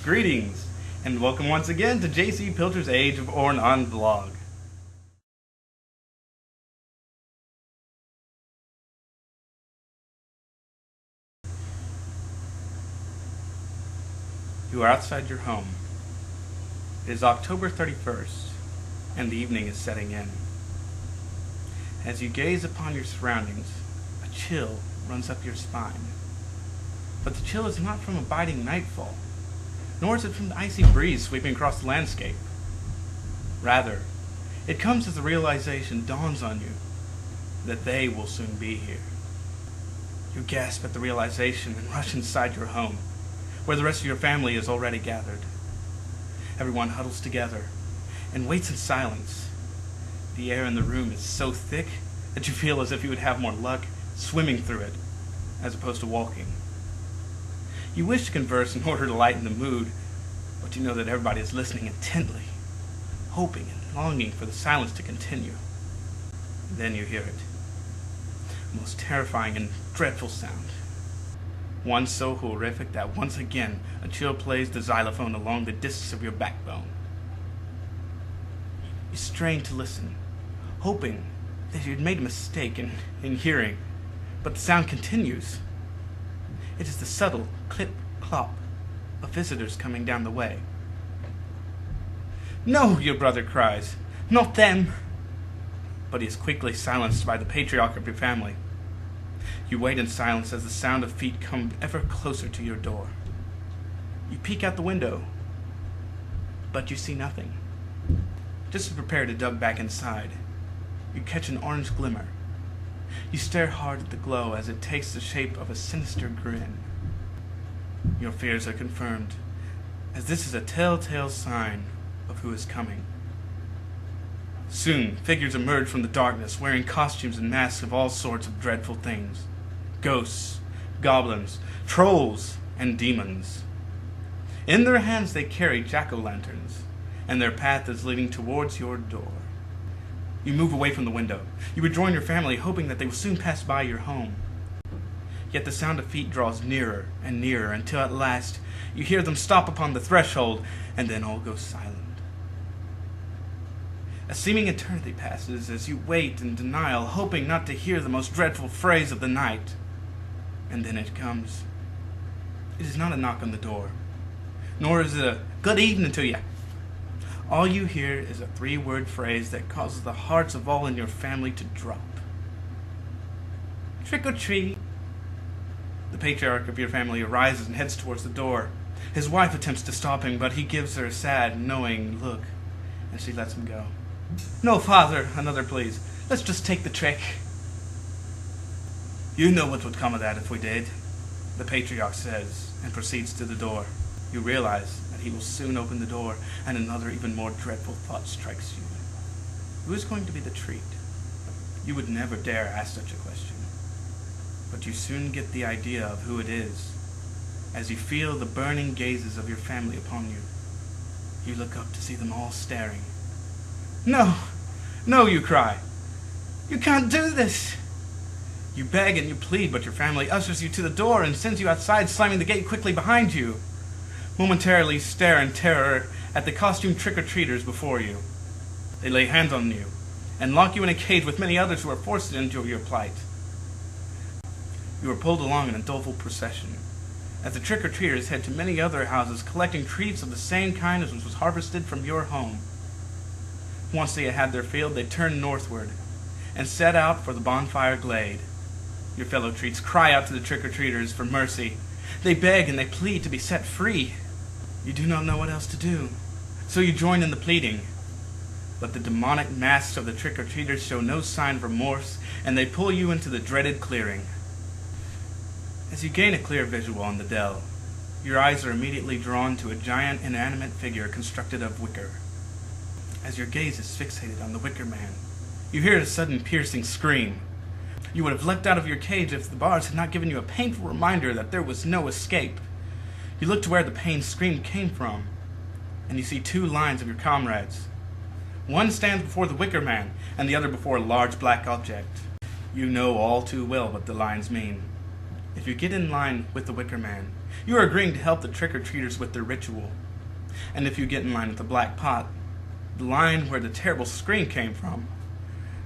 Greetings, and welcome once again to JC Pilcher's Age of Orn on vlog. You are outside your home. It is October 31st, and the evening is setting in. As you gaze upon your surroundings, a chill runs up your spine. But the chill is not from a biting nightfall, nor is it from the icy breeze sweeping across the landscape. Rather, it comes as the realization dawns on you that they will soon be here. You gasp at the realization and rush inside your home, where the rest of your family is already gathered. Everyone huddles together and waits in silence. The air in the room is so thick that you feel as if you would have more luck swimming through it, as opposed to walking. You wish to converse in order to lighten the mood, but you know that everybody is listening intently, hoping and longing for the silence to continue. Then you hear it. A most terrifying and dreadful sound. One so horrific that once again a chill plays the xylophone along the discs of your backbone. You strain to listen, hoping that you had made a mistake in hearing, but the sound continues. It is the subtle clip-clop of visitors coming down the way. "No," your brother cries, "not them!" But he is quickly silenced by the patriarch of your family. You wait in silence as the sound of feet come ever closer to your door. You peek out the window, but you see nothing. Just as you prepare to duck back inside, you catch an orange glimmer. You stare hard at the glow as it takes the shape of a sinister grin. Your fears are confirmed, as this is a telltale sign of who is coming. Soon, figures emerge from the darkness, wearing costumes and masks of all sorts of dreadful things. Ghosts, goblins, trolls, and demons. In their hands they carry jack-o'-lanterns, and their path is leading towards your door. You move away from the window. You rejoin your family, hoping that they will soon pass by your home. Yet the sound of feet draws nearer and nearer until at last you hear them stop upon the threshold, and then all goes silent. A seeming eternity passes as you wait in denial, hoping not to hear the most dreadful phrase of the night. And then it comes. It is not a knock on the door, nor is it a "good evening to you." All you hear is a three-word phrase that causes the hearts of all in your family to drop. "Trick or treat." The patriarch of your family arises and heads towards the door. His wife attempts to stop him, but he gives her a sad, knowing look, and she lets him go. "No, father," another pleads. "Let's just take the trick." "You know what would come of that if we did," the patriarch says, and proceeds to the door. You realize that he will soon open the door, and another even more dreadful thought strikes you. Who is going to be the treat? You would never dare ask such a question. But you soon get the idea of who it is, as you feel the burning gazes of your family upon you. You look up to see them all staring. "No, no," you cry. "You can't do this." You beg and you plead, but your family ushers you to the door and sends you outside, slamming the gate quickly behind you. Momentarily you stare in terror at the costumed trick-or-treaters before you. They lay hands on you and lock you in a cage with many others who are forced to endure your plight. You are pulled along in a doleful procession, as the trick-or-treaters head to many other houses, collecting treats of the same kind as was harvested from your home. Once they had their fill, they turn northward and set out for the bonfire glade. Your fellow treats cry out to the trick-or-treaters for mercy. They beg and they plead to be set free. You do not know what else to do, so you join in the pleading. But the demonic masks of the trick-or-treaters show no sign of remorse, and they pull you into the dreaded clearing. As you gain a clear visual on the dell, your eyes are immediately drawn to a giant inanimate figure constructed of wicker. As your gaze is fixated on the wicker man, you hear a sudden piercing scream. You would have leapt out of your cage if the bars had not given you a painful reminder that there was no escape. You look to where the pained scream came from, and you see two lines of your comrades. One stands before the wicker man, and the other before a large black object. You know all too well what the lines mean. If you get in line with the wicker man, You are agreeing to help the trick-or-treaters with their ritual. And if you get in line with the black pot, the line where the terrible scream came from,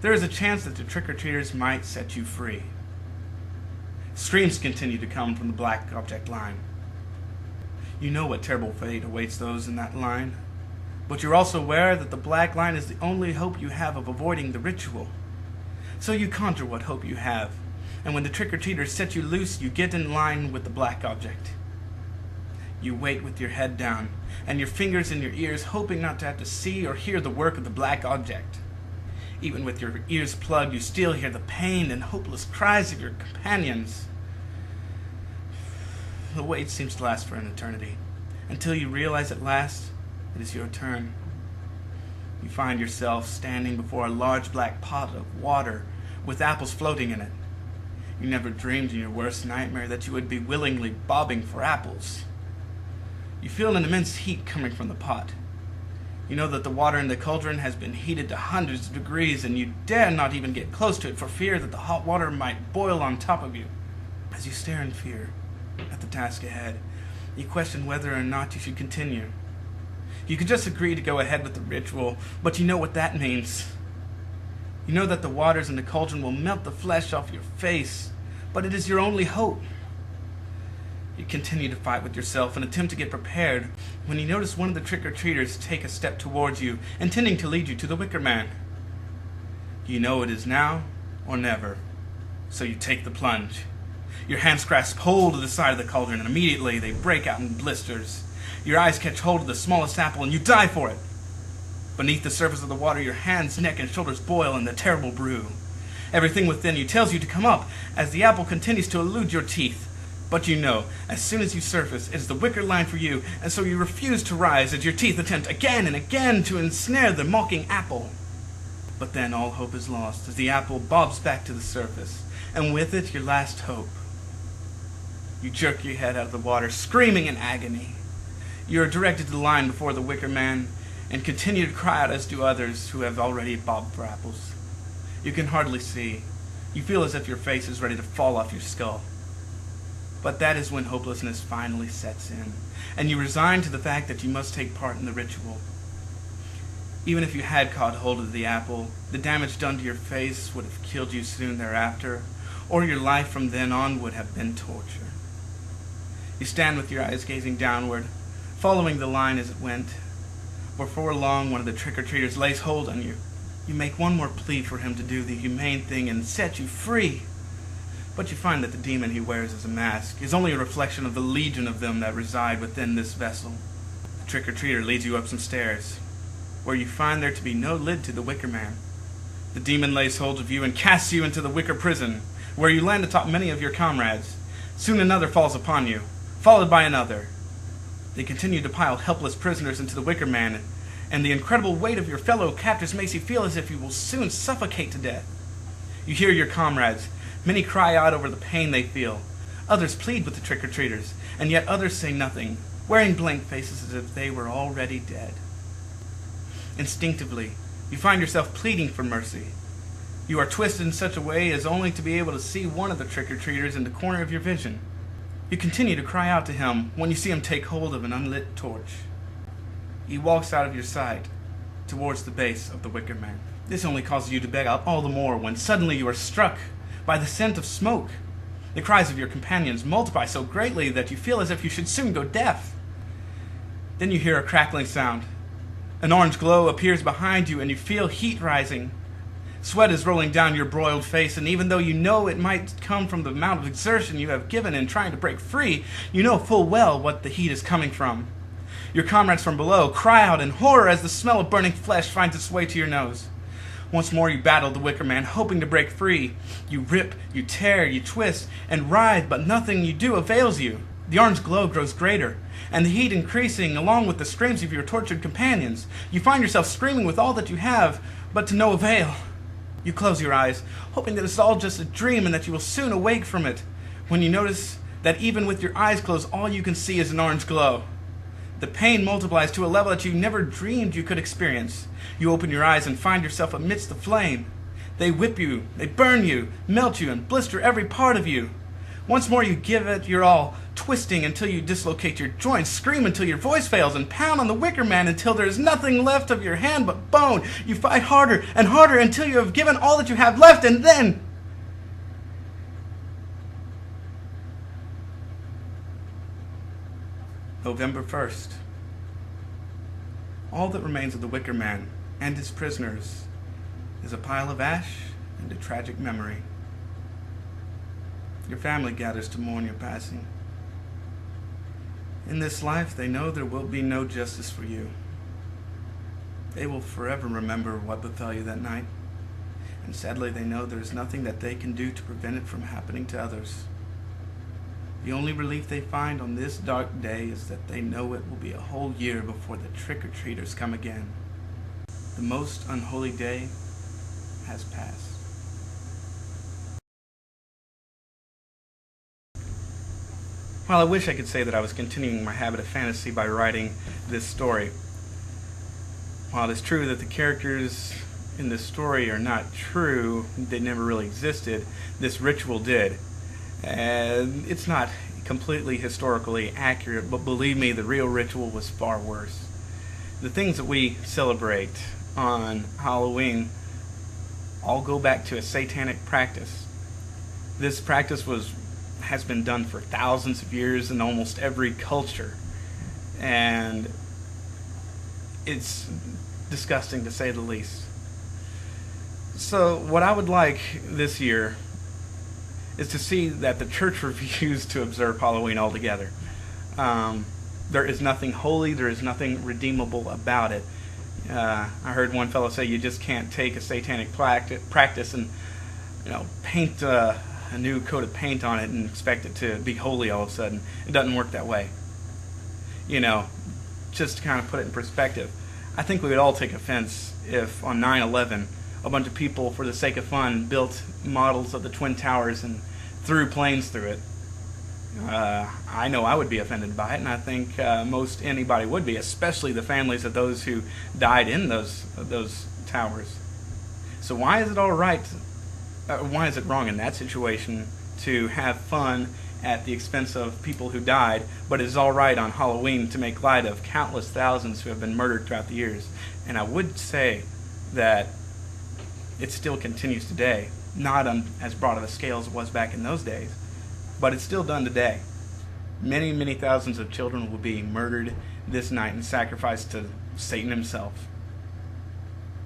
there is a chance that the trick-or-treaters might set you free. Screams continue to come from the black object line. You know what terrible fate awaits those in that line, but you're also aware that the black line is the only hope you have of avoiding the ritual. So you conjure what hope you have, and when the trick-or-treaters set you loose, you get in line with the black object. You wait with your head down, and your fingers in your ears, hoping not to have to see or hear the work of the black object. Even with your ears plugged, you still hear the pain and hopeless cries of your companions. The wait seems to last for an eternity, until you realize at last it is your turn. You find yourself standing before a large black pot of water with apples floating in it. You never dreamed in your worst nightmare that you would be willingly bobbing for apples. You feel an immense heat coming from the pot. You know that the water in the cauldron has been heated to hundreds of degrees, and you dare not even get close to it for fear that the hot water might boil on top of you. As you stare in fear at the task ahead, you question whether or not you should continue. You could just agree to go ahead with the ritual, but you know what that means. You know that the waters in the cauldron will melt the flesh off your face, but it is your only hope. You continue to fight with yourself and attempt to get prepared when you notice one of the trick-or-treaters take a step towards you, intending to lead you to the Wicker Man. You know it is now or never, so you take the plunge. Your hands grasp hold of the side of the cauldron, and immediately they break out in blisters. Your eyes catch hold of the smallest apple, and you dive for it. Beneath the surface of the water, your hands, neck, and shoulders boil in the terrible brew. Everything within you tells you to come up, as the apple continues to elude your teeth. But you know, as soon as you surface, it is the wicker line for you, and so you refuse to rise as your teeth attempt again and again to ensnare the mocking apple. But then all hope is lost as the apple bobs back to the surface, and with it your last hope. You jerk your head out of the water, screaming in agony. You are directed to the line before the Wicker Man, and continue to cry out as do others who have already bobbed for apples. You can hardly see. You feel as if your face is ready to fall off your skull. But that is when hopelessness finally sets in, and you resign to the fact that you must take part in the ritual. Even if you had caught hold of the apple, the damage done to your face would have killed you soon thereafter, or your life from then on would have been torture. You stand with your eyes gazing downward, following the line as it went. Before long, one of the trick-or-treaters lays hold on you. You make one more plea for him to do the humane thing and set you free. But you find that the demon he wears as a mask is only a reflection of the legion of them that reside within this vessel. The trick-or-treater leads you up some stairs, where you find there to be no lid to the Wicker Man. The demon lays hold of you and casts you into the wicker prison, where you land atop many of your comrades. Soon another falls upon you, followed by another. They continue to pile helpless prisoners into the Wicker Man, and the incredible weight of your fellow captors makes you feel as if you will soon suffocate to death. You hear your comrades. Many cry out over the pain they feel. Others plead with the trick-or-treaters, and yet others say nothing, wearing blank faces as if they were already dead. Instinctively, you find yourself pleading for mercy. You are twisted in such a way as only to be able to see one of the trick-or-treaters in the corner of your vision. You continue to cry out to him when you see him take hold of an unlit torch. He walks out of your sight towards the base of the Wicker Man. This only causes you to beg out all the more when suddenly you are struck by the scent of smoke. The cries of your companions multiply so greatly that you feel as if you should soon go deaf. Then you hear a crackling sound. An orange glow appears behind you, and you feel heat rising. Sweat is rolling down your broiled face, and even though you know it might come from the amount of exertion you have given in trying to break free, you know full well what the heat is coming from. Your comrades from below cry out in horror as the smell of burning flesh finds its way to your nose. Once more you battle the Wicker Man, hoping to break free. You rip, you tear, you twist, and writhe, but nothing you do avails you. The orange glow grows greater, and the heat increasing along with the screams of your tortured companions. You find yourself screaming with all that you have, but to no avail. You close your eyes, hoping that it's all just a dream and that you will soon awake from it, when you notice that even with your eyes closed, all you can see is an orange glow. The pain multiplies to a level that you never dreamed you could experience. You open your eyes and find yourself amidst the flame. They whip you, they burn you, melt you, and blister every part of you. Once more you give it your all, twisting until you dislocate your joints, scream until your voice fails, and pound on the wicker man until there is nothing left of your hand but bone. You fight harder and harder until you have given all that you have left, and then... November 1st. All that remains of the wicker man and his prisoners is a pile of ash and a tragic memory. Your family gathers to mourn your passing. In this life, they know there will be no justice for you. They will forever remember what befell you that night, and sadly they know there is nothing that they can do to prevent it from happening to others. The only relief they find on this dark day is that they know it will be a whole year before the trick-or-treaters come again. The most unholy day has passed. Well, I wish I could say that I was continuing my habit of fantasy by writing this story. While it's true that the characters in this story are not true, they never really existed, this ritual did. And it's not completely historically accurate, but believe me, the real ritual was far worse. The things that we celebrate on Halloween all go back to a satanic practice. This practice has been done for thousands of years in almost every culture, and it's disgusting to say the least. So what I would like this year is to see that the church refused to observe Halloween altogether. There is nothing holy, there is nothing redeemable about it. I heard one fellow say you just can't take a satanic practice and paint a new coat of paint on it and expect it to be holy all of a sudden. It doesn't work that way. Just to kind of put it in perspective, I think we would all take offense if on 9/11 a bunch of people, for the sake of fun, built models of the Twin Towers and threw planes through it. I know I would be offended by it, and I think most anybody would be, especially the families of those who died in those towers. So why is it all right? Why is it wrong in that situation to have fun at the expense of people who died, but it is all right on Halloween to make light of countless thousands who have been murdered throughout the years? And I would say that it still continues today, not on as broad of a scale as it was back in those days, but it's still done today. Many, many thousands of children will be murdered this night and sacrificed to Satan himself.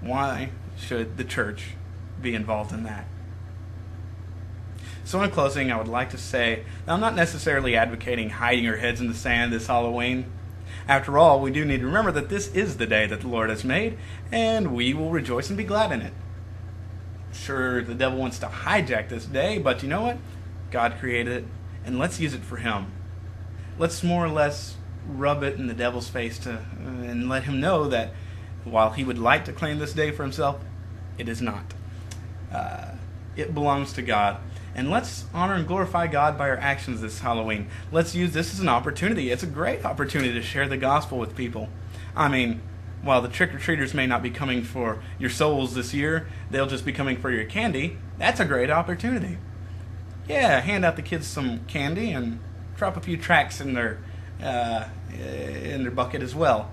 Why should the church be involved in that? So in closing, I would like to say that I'm not necessarily advocating hiding our heads in the sand this Halloween. After all, we do need to remember that this is the day that the Lord has made, and we will rejoice and be glad in it. Sure, the devil wants to hijack this day, but you know what? God created it, and let's use it for Him. Let's more or less rub it in the devil's face and let him know that while he would like to claim this day for himself, it is not. It belongs to God. And let's honor and glorify God by our actions this Halloween. Let's use this as an opportunity. It's a great opportunity to share the gospel with people. I mean, while the trick-or-treaters may not be coming for your souls this year, they'll just be coming for your candy. That's a great opportunity. Yeah, hand out the kids some candy and drop a few tracts in their bucket as well.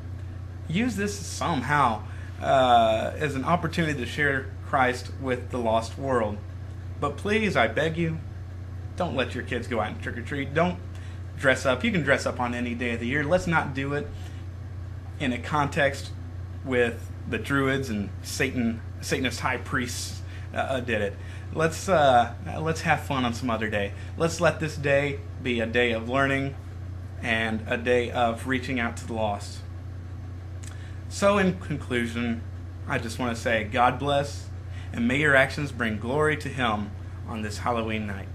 Use this somehow as an opportunity to share Christ with the lost world. But please, I beg you, don't let your kids go out and trick-or-treat. Don't dress up. You can dress up on any day of the year. Let's not do it in a context with the Druids and Satanist high priests did it. Let's have fun on some other day. Let's let this day be a day of learning and a day of reaching out to the lost. So in conclusion, I just want to say God bless, and may your actions bring glory to Him on this Halloween night.